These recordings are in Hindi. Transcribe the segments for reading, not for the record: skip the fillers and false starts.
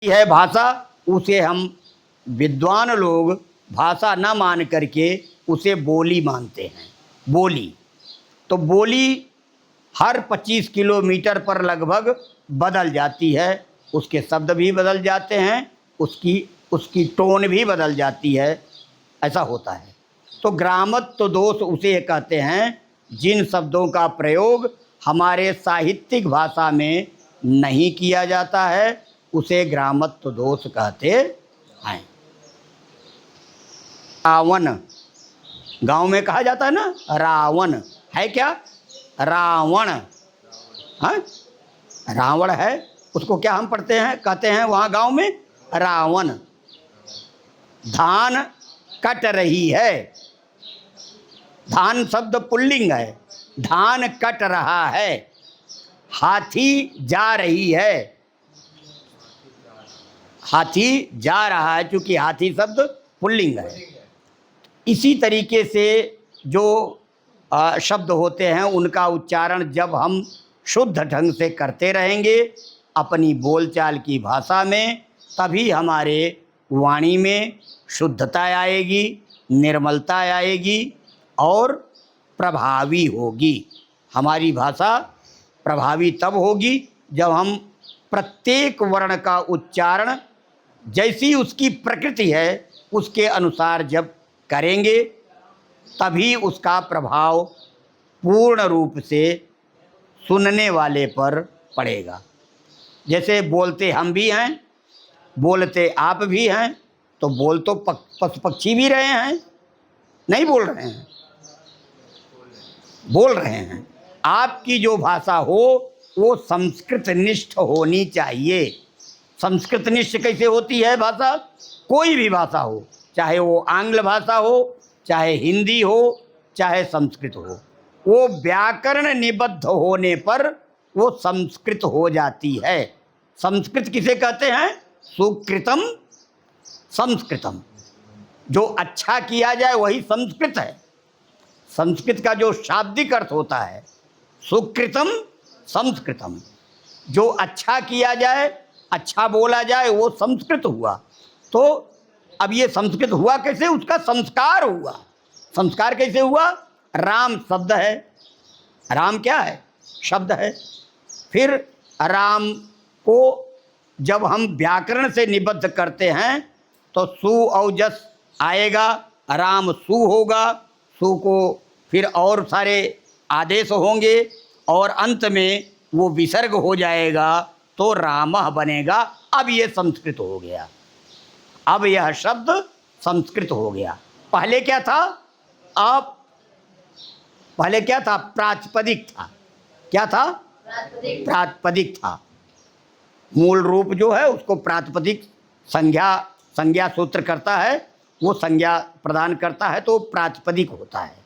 है भाषा, उसे हम विद्वान लोग भाषा न मान करके उसे बोली मानते हैं। बोली तो बोली हर 25 किलोमीटर पर लगभग बदल जाती है, उसके शब्द भी बदल जाते हैं, उसकी टोन भी बदल जाती है, ऐसा होता है। तो ग्रामत्व दोष उसे कहते हैं जिन शब्दों का प्रयोग हमारे साहित्यिक भाषा में नहीं किया जाता है, उसे ग्रामत्व दोष कहते हैं। रावण गांव में कहा जाता है ना, रावण है क्या? रावण, हाँ रावण है, उसको क्या हम पढ़ते हैं, कहते हैं वहाँ गांव में रावण। धान कट रही है, धान शब्द पुल्लिंग है, धान कट रहा है। हाथी जा रही है, हाथी जा रहा है, क्योंकि हाथी शब्द पुल्लिंग है। इसी तरीके से जो शब्द होते हैं उनका उच्चारण जब हम शुद्ध ढंग से करते रहेंगे अपनी बोलचाल की भाषा में, तभी हमारे वाणी में शुद्धता आएगी, निर्मलता आएगी और प्रभावी होगी। हमारी भाषा प्रभावी तब होगी जब हम प्रत्येक वर्ण का उच्चारण जैसी उसकी प्रकृति है उसके अनुसार जब करेंगे, तभी उसका प्रभाव पूर्ण रूप से सुनने वाले पर पड़ेगा। जैसे बोलते हम भी हैं, बोलते आप भी हैं, तो बोल तो पशु पक्षी भी रहे हैं, नहीं बोल रहे हैं, बोल रहे हैं। आपकी जो भाषा हो वो संस्कृत निष्ठ होनी चाहिए। संस्कृत निष्ठ कैसे होती है भाषा? कोई भी भाषा हो, चाहे वो आंग्ल भाषा हो, चाहे हिंदी हो, चाहे संस्कृत हो, वो व्याकरण निबद्ध होने पर वो संस्कृत हो जाती है। संस्कृत किसे कहते हैं? सुकृतम संस्कृतम। जो अच्छा किया जाए वही संस्कृत है। संस्कृत का जो शाब्दिक अर्थ होता है सुकृतम संस्कृतम, जो अच्छा किया जाए, अच्छा बोला जाए, वो संस्कृत हुआ। तो अब ये संस्कृत हुआ कैसे? उसका संस्कार हुआ। संस्कार कैसे हुआ? राम शब्द है, राम क्या है? शब्द है। फिर राम को जब हम व्याकरण से निबद्ध करते हैं तो सु और जस आएगा, राम सु होगा, सु को फिर और सारे आदेश होंगे और अंत में वो विसर्ग हो जाएगा तो रामः बनेगा। अब ये संस्कृत हो गया, अब यह शब्द संस्कृत हो गया। पहले क्या था? पहले क्या था? प्रातिपदिक था। क्या था? प्रातिपदिक था। मूल रूप जो है उसको प्रातिपदिक संज्ञा सूत्र करता है, वो संज्ञा प्रदान करता है तो प्रातिपदिक होता है।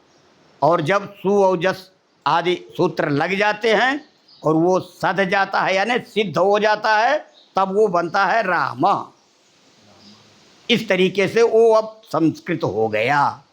और जब सु और जस आदि सूत्र लग जाते हैं और वो सध जाता है यानी सिद्ध हो जाता है, तब वो बनता है राम। इस तरीके से वो अब संस्कृत हो गया।